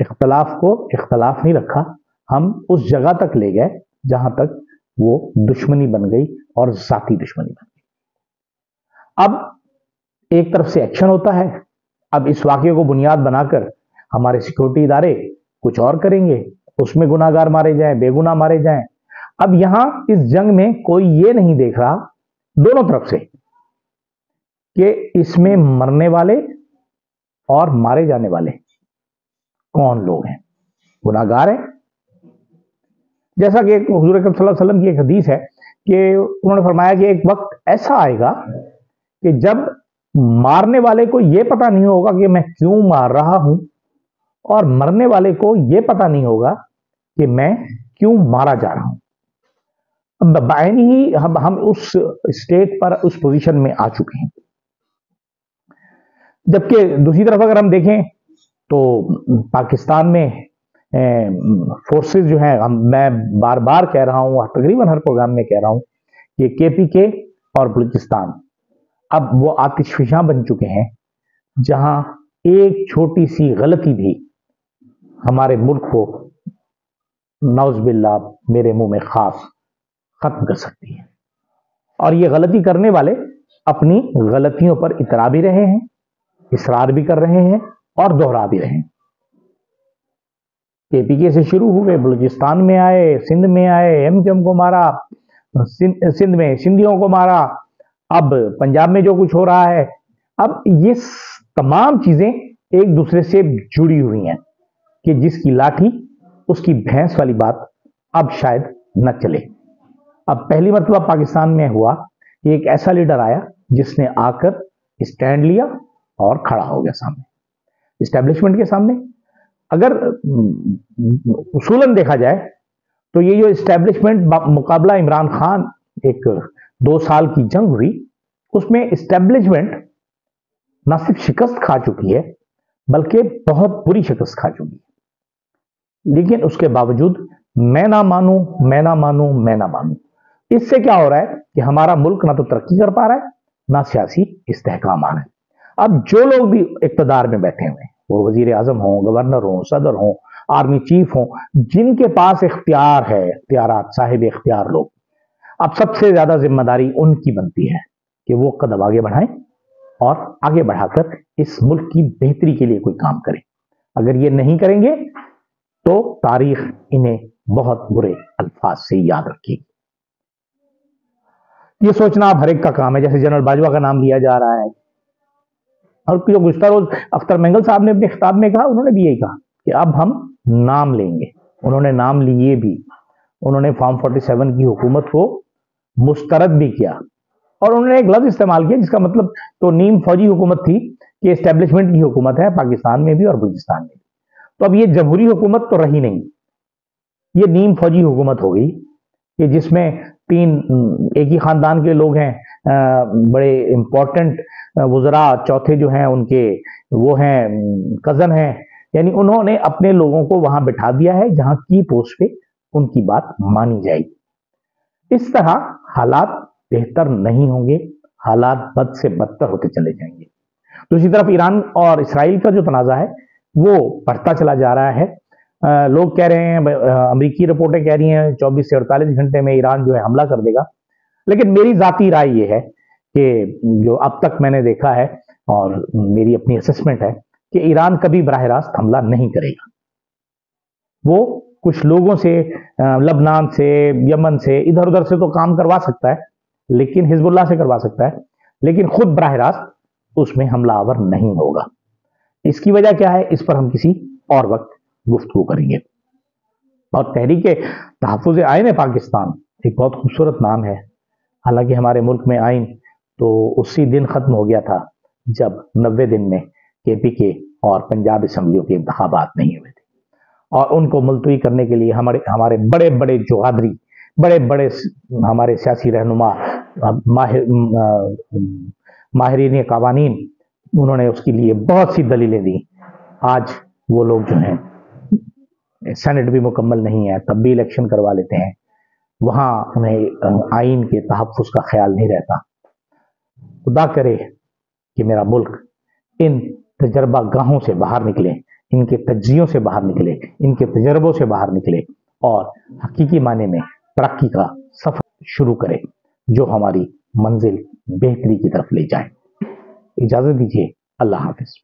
اختلاف کو اختلاف نہیں رکھا، ہم اس جگہ تک لے گئے جہاں تک وہ دشمنی بن گئی اور ذاتی دشمنی بن گئی۔ اب ایک طرف سے ایکشن ہوتا ہے، اب اس واقعے کو بنیاد بنا کر ہمارے سیکورٹی ادارے کچھ اور کریں گے، اس میں گناہ گار مارے جائیں، بے گناہ مارے جائیں۔ اب یہاں اس جنگ میں کوئی یہ نہیں دیکھ رہا دونوں طرف سے کہ اس میں مرنے والے اور مارے جانے والے کون لوگ ہیں، گناہ گار ہیں۔ جیسا کہ حضور اکرم صلی اللہ علیہ وسلم کی ایک حدیث ہے کہ انہوں نے فرمایا کہ ایک وقت ایسا آئے گا کہ جب مارنے والے کو یہ پتا نہیں ہوگا کہ میں کیوں مار رہا ہوں، اور مرنے والے کو یہ پتا نہیں ہوگا کہ میں کیوں مارا جا رہا ہوں۔ اب بعین ہی ہم اس اسٹیٹ پر، اس پوزیشن میں آ چکے ہیں۔ جبکہ دوسری طرف اگر ہم دیکھیں تو پاکستان میں فورسز جو ہیں، میں بار بار کہہ رہا ہوں، تقریباً ہر پروگرام میں کہہ رہا ہوں کہ کے پی کے اور بلوچستان اب وہ آتش فشاں بن چکے ہیں، جہاں ایک چھوٹی سی غلطی بھی ہمارے ملک کو نعوذ باللہ میرے منہ میں خاص ختم کر سکتی ہے۔ اور یہ غلطی کرنے والے اپنی غلطیوں پر اترا بھی رہے ہیں، اصرار بھی کر رہے ہیں اور دوہرا بھی رہے ہیں۔ کے پی کے سے شروع ہوئے، بلوچستان میں آئے، سندھ میں آئے، ایم کیو ایم کو مارا، سندھ میں سندھیوں کو مارا، اب پنجاب میں جو کچھ ہو رہا ہے، اب یہ تمام چیزیں ایک دوسرے سے جڑی ہوئی ہیں کہ جس کی لاٹھی اس کی بھینس والی بات اب شاید نہ چلے۔ اب پہلی مرتبہ پاکستان میں ہوا کہ ایک ایسا لیڈر آیا جس نے آ کر اسٹینڈ لیا اور کھڑا ہو گیا سامنے اسٹیبلشمنٹ کے سامنے۔ اگر اصولاً دیکھا جائے تو یہ جو اسٹیبلشمنٹ مقابلہ عمران خان، ایک 2 سال کی جنگ ہوئی، اس میں اسٹیبلشمنٹ نہ صرف شکست کھا چکی ہے بلکہ بہت بری شکست کھا چکی ہے، لیکن اس کے باوجود میں نہ مانوں، میں نہ مانوں، میں نہ مانوں۔ اس سے کیا ہو رہا ہے کہ ہمارا ملک نہ تو ترقی کر پا رہا ہے، نہ سیاسی استحکام آ رہا ہے۔ اب جو لوگ بھی اقتدار میں بیٹھے ہوئے ہیں، وہ وزیر اعظم ہوں، گورنر ہوں، صدر ہوں، آرمی چیف ہوں، جن کے پاس اختیار ہے، اختیارات، صاحب اختیار لوگ، اب سب سے زیادہ ذمہ داری ان کی بنتی ہے کہ وہ قدم آگے بڑھائیں اور آگے بڑھا کر اس ملک کی بہتری کے لیے کوئی کام کریں۔ اگر یہ نہیں کریں گے تو تاریخ انہیں بہت برے الفاظ سے یاد رکھے گی۔ یہ سوچنا اب ہر ایک کا کام ہے، جیسے جنرل باجوہ کا نام لیا جا رہا ہے، اور جو گزشتہ روز اختر مینگل صاحب نے اپنے خطاب میں کہا، انہوں نے بھی یہی کہا کہ اب ہم نام لیں گے۔ انہوں نے نام لیے بھی، انہوں نے فارم 47 کی حکومت کو مسترد بھی کیا، اور انہوں نے ایک لفظ استعمال کیا جس کا مطلب تو نیم فوجی حکومت تھی کہ اسٹیبلشمنٹ کی حکومت ہے پاکستان میں بھی اور بلوچستان میں بھی۔ تو اب یہ جمہوری حکومت تو رہی نہیں، یہ نیم فوجی حکومت ہو گئی کہ جس میں 3 ایک ہی خاندان کے لوگ ہیں، بڑے امپورٹنٹ وزراء، چوتھے جو ہیں ان کے وہ ہیں کزن ہیں، یعنی انہوں نے اپنے لوگوں کو وہاں بٹھا دیا ہے جہاں کی پوسٹ پہ ان کی بات مانی جائے گی۔ اس طرح حالات بہتر نہیں ہوں گے، حالات بد سے بدتر ہوتے چلے جائیں گے۔ دوسری طرف ایران اور اسرائیل کا جو تنازع ہے وہ بڑھتا چلا جا رہا ہے۔ لوگ کہہ رہے ہیں، امریکی رپورٹیں کہہ رہی ہیں 24 سے 48 گھنٹے میں ایران جو ہے حملہ کر دے گا، لیکن میری ذاتی رائے یہ ہے کہ جو اب تک میں نے دیکھا ہے اور میری اپنی اسسمنٹ ہے کہ ایران کبھی براہ راست حملہ نہیں کرے گا۔ وہ کچھ لوگوں سے، لبنان سے، یمن سے، ادھر ادھر سے تو کام کروا سکتا ہے، لیکن حزب اللہ سے کروا سکتا ہے، لیکن خود براہ راست اس میں حملہ آور نہیں ہوگا۔ اس کی وجہ کیا ہے، اس پر ہم کسی اور وقت گفتگو کریں گے۔ اور تحریک تحفظ آئین پاکستان ایک بہت خوبصورت نام ہے، حالانکہ ہمارے ملک میں آئین تو اسی دن ختم ہو گیا تھا جب 90 دن میں کے پی کے اور پنجاب اسمبلیوں کے انتخابات نہیں ہوئے تھے، اور ان کو ملتوی کرنے کے لیے ہمارے بڑے بڑے جوہادری، بڑے بڑے ہمارے سیاسی رہنما، ماہرین قوانین، انہوں نے اس کے لیے بہت سی دلیلیں دی۔ آج وہ لوگ جو ہیں، سینٹ بھی مکمل نہیں ہے تب بھی الیکشن کروا لیتے ہیں، وہاں انہیں آئین کے تحفظ کا خیال نہیں رہتا۔ خدا کرے کہ میرا ملک ان تجربہ گاہوں سے باہر نکلے، ان کے تجزیوں سے باہر نکلے، ان کے تجربوں سے باہر نکلے اور حقیقی معنی میں ترقی کا سفر شروع کرے جو ہماری منزل بہتری کی طرف لے جائے۔ اجازت دیجیے، اللہ حافظ۔